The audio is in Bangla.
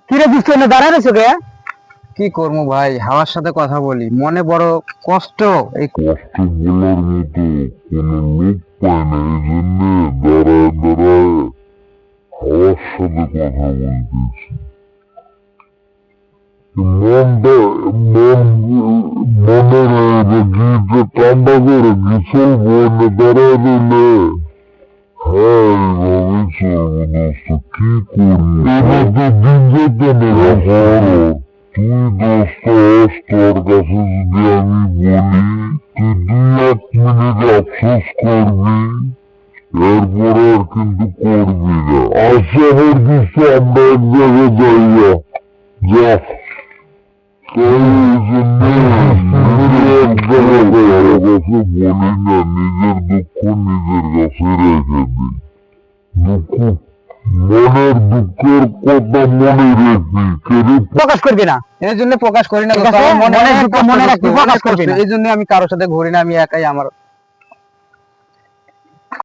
কিরে দুষ্টু না দাঁড়ায় রয়েছে কে? কি করবো ভাই, হাওয়ার সাথে কথা বলি, মনে বড় কষ্ট। এই কষ্ট বলার মতো কোনো লোক পায় না, এই জন্য দাঁড়ায় দাঁড়ায় হাওয়ার সাথে কথা বলতেছি। মনটা মনের গিয়ে ঠান্ডা করে গিছল বনে দাঁড়ায় দিলে হ্যাঁ এইভাবেই চলবো দোস্ত, কি করবো? এবার তো দিন যেতে নেই বড়। তুই দোস্ত তোর কাছে যদি আমি বলি, তুই 2-1 মিনিট আফসোস করবি, এরপরে আর কিন্তু করবি না। আচ্ছা আমার দোস্ত আমরা এক জায়গায় যাইয়া যা, তাই এই জন্য এক জায়গায় কারো কাছে বলি না, নিজের দুঃখ নিজের কাছে রেখে দিই। দুঃখ মনের দুঃখের কথা মনে রেখি, কেড়ে প্রকাশ করবি না। এই জন্য প্রকাশ করি না ঠিক দোস্ত, আছে? আমার মনে মনের অনেক দুঃখ কষ্ট মনে দোস্ত, রাখবি, অনেক প্রকাশ করবি কষ্ট। না। এই জন্য আমি কারোর সাথে ঘুরি না, আমি একাই আমার